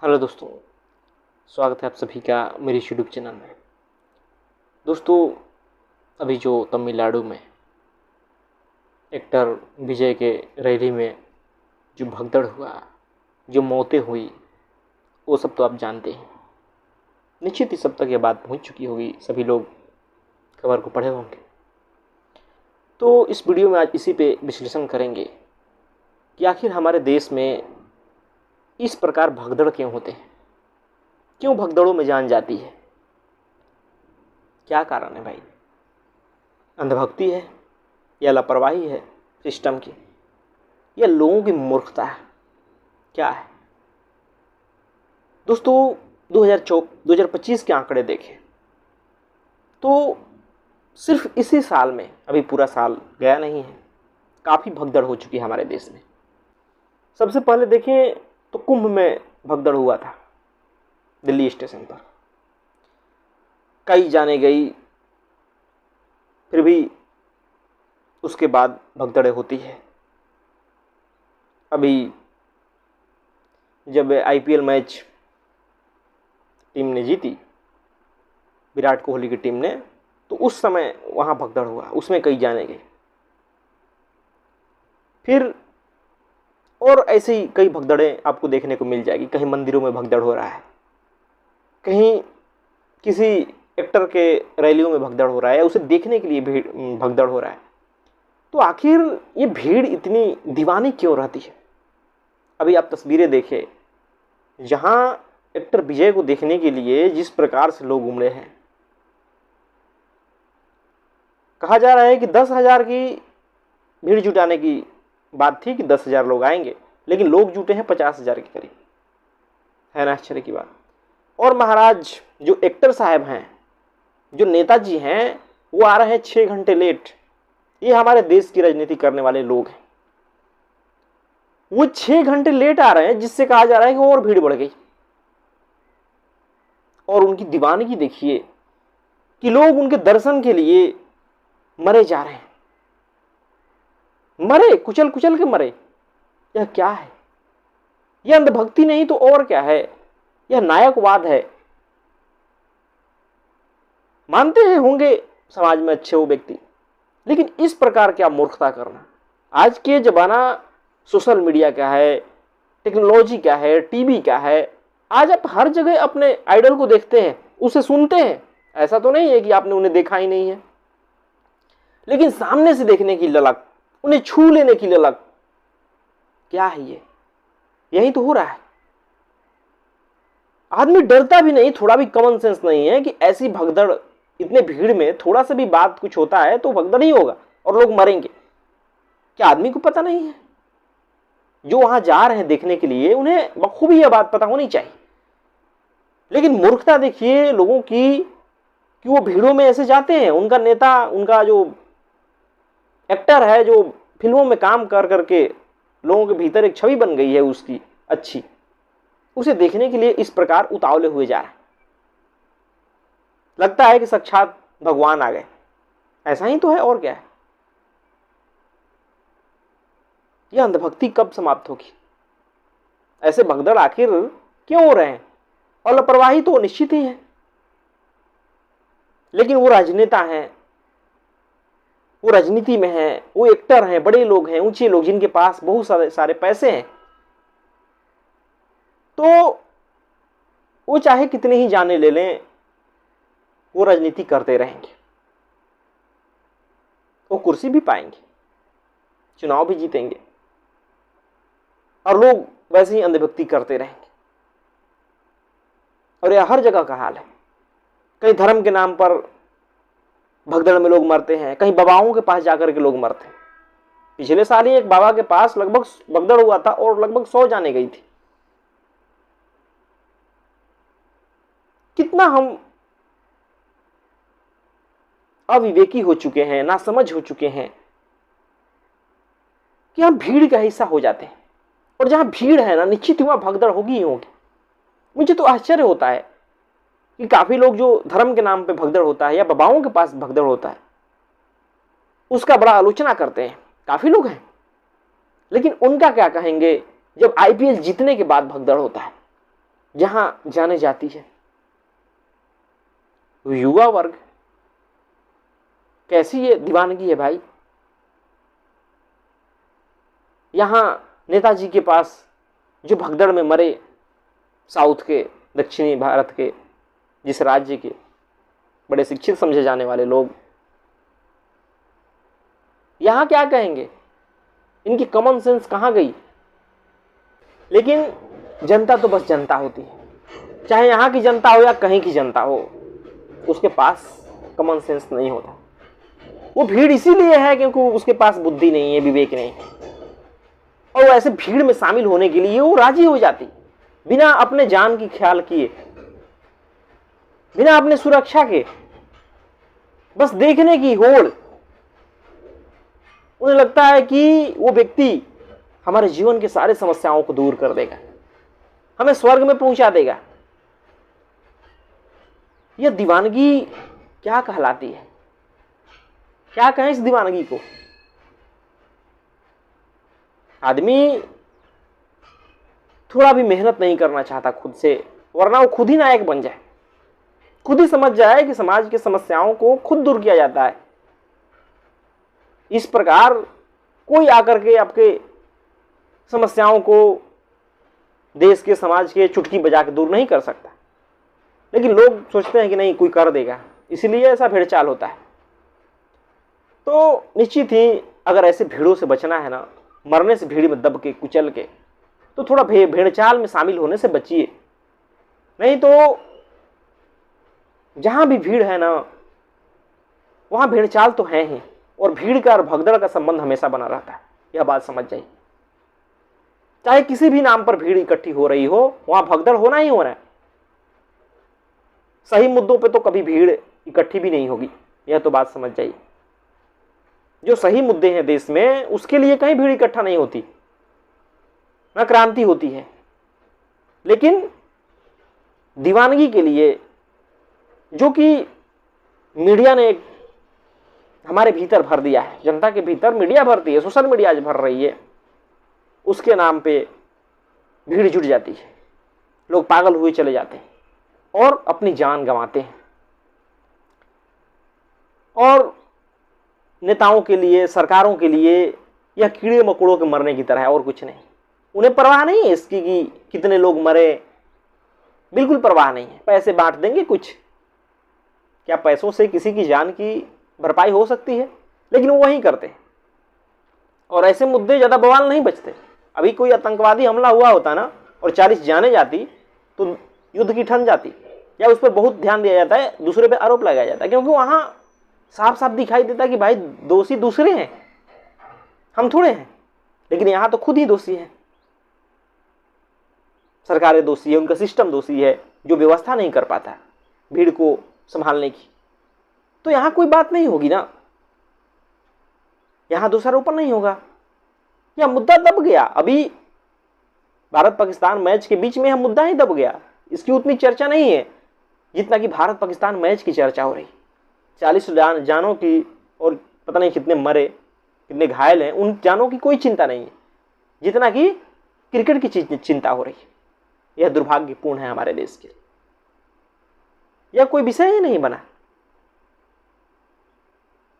Hello दोस्तों, स्वागत है आप सभी का मेरे यूट्यूब चैनल में। दोस्तों, अभी जो तमिलनाडु में एक्टर विजय के रैली में जो भगदड़ हुआ, जो मौतें हुई, वो सब तो आप जानते हैं। निश्चित ही सब तक ये बात पहुंच चुकी होगी, सभी लोग खबर को पढ़े होंगे। तो इस वीडियो में आज इसी पे विश्लेषण करेंगे कि आखिर हमारे देश में इस प्रकार भगदड़ क्यों होते हैं, क्यों भगदड़ों में जान जाती है, क्या कारण है भाई? अंधभक्ति है या लापरवाही है सिस्टम की, या लोगों की मूर्खता है, क्या है? दोस्तों, 2025 के आंकड़े देखें तो सिर्फ इसी साल में, अभी पूरा साल गया नहीं है, काफ़ी भगदड़ हो चुकी है हमारे देश में। सबसे पहले देखें तो कुंभ में भगदड़ हुआ था दिल्ली स्टेशन पर। कई जाने गई, फिर भी उसके बाद भगदड़ें होती है। अभी जब आईपीएल मैच टीम ने जीती, विराट कोहली की टीम ने, तो उस समय वहाँ भगदड़ हुआ, उसमें कई जाने गए। फिर और ऐसी ही कई भगदड़ें आपको देखने को मिल जाएगी। कहीं मंदिरों में भगदड़ हो रहा है, कहीं किसी एक्टर के रैलियों में भगदड़ हो रहा है, या उसे देखने के लिए भगदड़ हो रहा है। तो आखिर ये भीड़ इतनी दीवानी क्यों रहती है? अभी आप तस्वीरें देखें, जहां एक्टर विजय को देखने के लिए जिस प्रकार से लोग उमड़े हैं। कहा जा रहा है कि 10,000 की भीड़ जुटाने की बात थी, कि 10,000 लोग आएंगे, लेकिन लोग जुटे हैं 50,000 के करीब। है ना आश्चर्य की बात? और महाराज जो एक्टर साहब हैं, जो नेताजी हैं, वो आ रहे हैं 6 घंटे लेट। ये हमारे देश की राजनीति करने वाले लोग हैं। वो 6 घंटे लेट आ रहे हैं, जिससे कहा जा रहा है कि और भीड़ बढ़ गई। और उनकी दीवानगी देखिए कि लोग उनके दर्शन के लिए मरे जा रहे हैं, मरे, कुचल कुचल के मरे। यह क्या है? यह अंधभक्ति नहीं तो और क्या है? यह नायकवाद है। मानते हैं होंगे समाज में अच्छे वो व्यक्ति, लेकिन इस प्रकार क्या मूर्खता करना। आज के जमाना सोशल मीडिया का है, टेक्नोलॉजी का है, टीवी का है। आज आप हर जगह अपने आइडल को देखते हैं, उसे सुनते हैं। ऐसा तो नहीं है कि आपने उन्हें देखा ही नहीं है, लेकिन सामने से देखने की ललक, उन्हें छू लेने की ललक, क्या है ये? यही तो हो रहा है। आदमी डरता भी नहीं, थोड़ा भी कॉमन सेंस नहीं है कि ऐसी भगदड़, इतने भीड़ में थोड़ा सा भी बात कुछ होता है तो भगदड़ ही होगा और लोग मरेंगे। क्या आदमी को पता नहीं है? जो वहां जा रहे हैं देखने के लिए, उन्हें बखूबी यह बात पता होनी चाहिए। लेकिन मूर्खता देखिए लोगों की कि वो भीड़ों में ऐसे जाते हैं। उनका नेता, उनका जो एक्टर है, जो फिल्मों में काम कर करके लोगों के भीतर एक छवि बन गई है उसकी अच्छी, उसे देखने के लिए इस प्रकार उतावले हुए जा रहे हैं। लगता है कि साक्षात भगवान आ गए। ऐसा ही तो है, और क्या है? यह अंधभक्ति कब समाप्त होगी? ऐसे भगदड़ आखिर क्यों हो रहे हैं? और लापरवाही तो निश्चित ही है, लेकिन वो राजनेता हैं, वो राजनीति में हैं, वो एक्टर हैं, बड़े लोग हैं, ऊंचे लोग, जिनके पास बहुत सारे पैसे हैं, तो वो चाहे कितने ही जाने ले लें, वो राजनीति करते रहेंगे। वो कुर्सी भी पाएंगे, चुनाव भी जीतेंगे, और लोग वैसे ही अंधभक्ति करते रहेंगे। और यह हर जगह का हाल है। कहीं धर्म के नाम पर भगदड़ में लोग मरते हैं, कहीं बाबाओं के पास जाकर के लोग मरते हैं। पिछले साल ही एक बाबा के पास लगभग भगदड़ हुआ था और लगभग 100 जाने गई थी। कितना हम अविवेकी हो चुके हैं, नासमझ हो चुके हैं कि हम भीड़ का हिस्सा हो जाते हैं। और जहां भीड़ है ना, निश्चित ही वहां भगदड़ होगी ही होगी। मुझे तो आश्चर्य होता है कि काफी लोग जो धर्म के नाम पे भगदड़ होता है या बाबाओं के पास भगदड़ होता है, उसका बड़ा आलोचना करते हैं। काफी लोग हैं, लेकिन उनका क्या कहेंगे जब आईपीएल जीतने के बाद भगदड़ होता है? जहां जाने जाती है। युवा वर्ग, कैसी ये दीवानगी है भाई। यहां नेताजी के पास जो भगदड़ में मरे, साउथ के, दक्षिणी भारत के, जिस राज्य के बड़े शिक्षित समझे जाने वाले लोग, यहां क्या कहेंगे, इनकी कॉमन सेंस कहां गई। लेकिन जनता तो बस जनता होती है, चाहे यहां की जनता हो या कहीं की जनता हो, उसके पास कॉमन सेंस नहीं होता। वो भीड़ इसीलिए है क्योंकि उसके पास बुद्धि नहीं है, विवेक नहीं है, और वो ऐसे भीड़ में शामिल होने के लिए वो राजी हो जाती, बिना अपने जान की ख्याल किए, बिना अपने सुरक्षा के, बस देखने की होड़। उन्हें लगता है कि वो व्यक्ति हमारे जीवन के सारे समस्याओं को दूर कर देगा, हमें स्वर्ग में पहुंचा देगा। यह दीवानगी क्या कहलाती है, क्या कहें इस दीवानगी को। आदमी थोड़ा भी मेहनत नहीं करना चाहता खुद से, वरना वो खुद ही नायक बन जाए, खुद ही समझ जाए कि समाज की समस्याओं को खुद दूर किया जाता है। इस प्रकार कोई आकर के आपके समस्याओं को देश के, समाज के चुटकी बजा के दूर नहीं कर सकता, लेकिन लोग सोचते हैं कि नहीं, कोई कर देगा, इसलिए ऐसा भेड़चाल होता है। तो निश्चित ही अगर ऐसे भीड़ों से बचना है ना, मरने से भीड़ में दब के, कुचल के, तो थोड़ा भेड़चाल में शामिल होने से बचिए। नहीं तो जहां भी भीड़ है ना, वहां भेड़चाल तो है ही, और भीड़ का और भगदड़ का संबंध हमेशा बना रहता है, यह बात समझ जाइए। चाहे किसी भी नाम पर भीड़ इकट्ठी हो रही हो, वहां भगदड़ होना ही होना है। सही मुद्दों पे तो कभी भीड़ इकट्ठी भी नहीं होगी, यह तो बात समझ जाइए। जो सही मुद्दे हैं देश में, उसके लिए कहीं भीड़ इकट्ठा नहीं होती, न क्रांति होती है। लेकिन दीवानगी के लिए, जो कि मीडिया ने हमारे भीतर भर दिया है, जनता के भीतर मीडिया भरती है, सोशल मीडिया आज भर रही है, उसके नाम पे भीड़ जुट जाती है, लोग पागल हुए चले जाते हैं और अपनी जान गंवाते हैं। और नेताओं के लिए, सरकारों के लिए यह कीड़े मकोड़ों के मरने की तरह है, और कुछ नहीं। उन्हें परवाह नहीं है इसकी कि कितने लोग मरे, बिल्कुल परवाह नहीं है। पैसे बांट देंगे कुछ, क्या पैसों से किसी की जान की भरपाई हो सकती है? लेकिन वो वही करते हैं, और ऐसे मुद्दे ज्यादा बवाल नहीं बचते। अभी कोई आतंकवादी हमला हुआ होता ना, और 40 जाने जाती, तो युद्ध की ठन जाती, या उस पर बहुत ध्यान दिया जाता है, दूसरे पे आरोप लगाया जाता है, क्योंकि वहां साफ साफ दिखाई देता कि भाई दोषी दूसरे हैं, हम थोड़े हैं। लेकिन यहां तो खुद ही दोषी है, सरकारें दोषी है, उनका सिस्टम दोषी है, जो व्यवस्था नहीं कर पाता भीड़ को संभालने की। तो यहां कोई बात नहीं होगी ना, यहां दोषारोपण नहीं होगा, यह मुद्दा दब गया। अभी भारत पाकिस्तान मैच के बीच में यह मुद्दा ही दब गया, इसकी उतनी चर्चा नहीं है जितना कि भारत पाकिस्तान मैच की चर्चा हो रही। 40 जानों की, और पता नहीं कितने मरे, कितने घायल हैं, उन जानों की कोई चिंता नहीं है जितना कि क्रिकेट की चिंता हो रही है। यह दुर्भाग्यपूर्ण है हमारे देश के लिए, यह कोई विषय ही नहीं बना।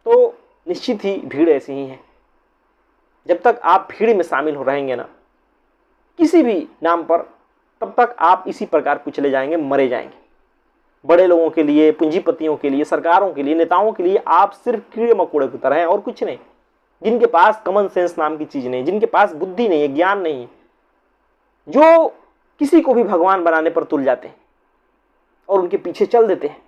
तो निश्चित ही भीड़ ऐसी ही है। जब तक आप भीड़ में शामिल हो रहेंगे ना, किसी भी नाम पर, तब तक आप इसी प्रकार कुचले जाएंगे, मरे जाएंगे। बड़े लोगों के लिए, पूंजीपतियों के लिए, सरकारों के लिए, नेताओं के लिए आप सिर्फ कीड़े मकोड़े की तरह हैं, और कुछ नहीं। जिनके पास कॉमन सेंस नाम की चीज नहीं, जिनके पास बुद्धि नहीं है, ज्ञान नहीं है, जो किसी को भी भगवान बनाने पर तुल जाते हैं और उनके पीछे चल देते हैं,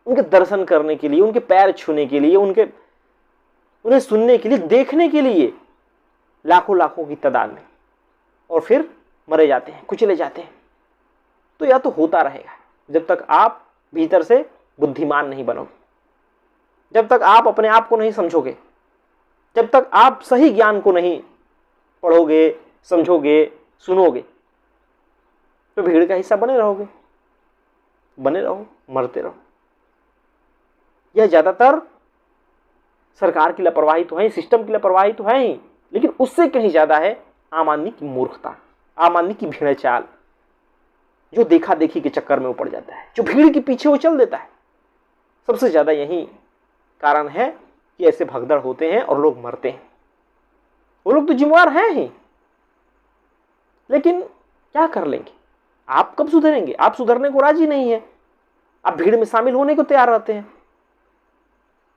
उनके दर्शन करने के लिए, उनके पैर छूने के लिए, उन्हें सुनने के लिए, देखने के लिए लाखों लाखों की तादाद में, और फिर मरे जाते हैं, कुचले जाते हैं। तो यह तो होता रहेगा जब तक आप भीतर से बुद्धिमान नहीं बनोगे, जब तक आप अपने आप को नहीं समझोगे, जब तक आप सही ज्ञान को नहीं पढ़ोगे, समझोगे, सुनोगे, तो भीड़ का हिस्सा बने रहोगे, बने रहो, मरते रहो। यह ज्यादातर सरकार की लापरवाही तो है, सिस्टम की लापरवाही तो है ही, लेकिन उससे कहीं ज्यादा है आम आदमी की मूर्खता, आम आदमी की भेड़चाल। जो देखा देखी के चक्कर में वो पड़ जाता है, जो भीड़ के पीछे वो चल देता है। सबसे ज्यादा यही कारण है कि ऐसे भगदड़ होते हैं और लोग मरते हैं। वो लोग तो जिम्मेवार हैं ही, लेकिन क्या कर लेंगे? आप कब सुधरेंगे? आप सुधरने को राजी नहीं है, आप भीड़ में शामिल होने को तैयार रहते हैं।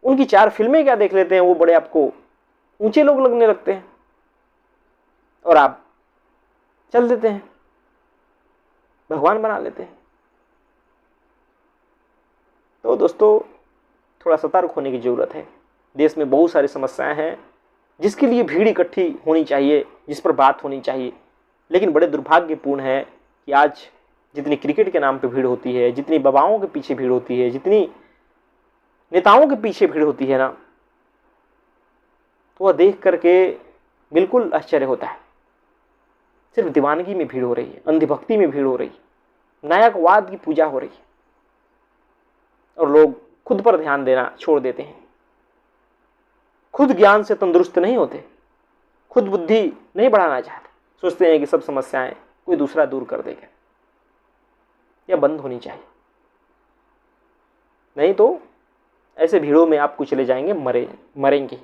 उनकी 4 फिल्में क्या देख लेते हैं, वो बड़े आपको ऊंचे लोग लगने लगते हैं और आप चल देते हैं, भगवान बना लेते हैं। तो दोस्तों, थोड़ा सतर्क होने की जरूरत है। देश में बहुत सारी समस्याएं हैं जिसके लिए भीड़ इकट्ठी होनी चाहिए, जिस पर बात होनी चाहिए। लेकिन बड़े दुर्भाग्यपूर्ण है कि आज जितनी क्रिकेट के नाम पे भीड़ होती है, जितनी बाबाओं के पीछे भीड़ होती है, जितनी नेताओं के पीछे भीड़ होती है ना, तो वह देख करके बिल्कुल आश्चर्य होता है। सिर्फ दीवानगी में भीड़ हो रही है, अंधभक्ति में भीड़ हो रही है, नायकवाद की पूजा हो रही है और लोग खुद पर ध्यान देना छोड़ देते हैं। खुद ज्ञान से तंदुरुस्त नहीं होते, खुद बुद्धि नहीं बढ़ाना चाहते, सोचते हैं कि सब समस्याएं कोई दूसरा दूर कर देगा। यह बंद होनी चाहिए, नहीं तो ऐसे भीड़ों में आप कुचले जाएंगे, मरेंगे।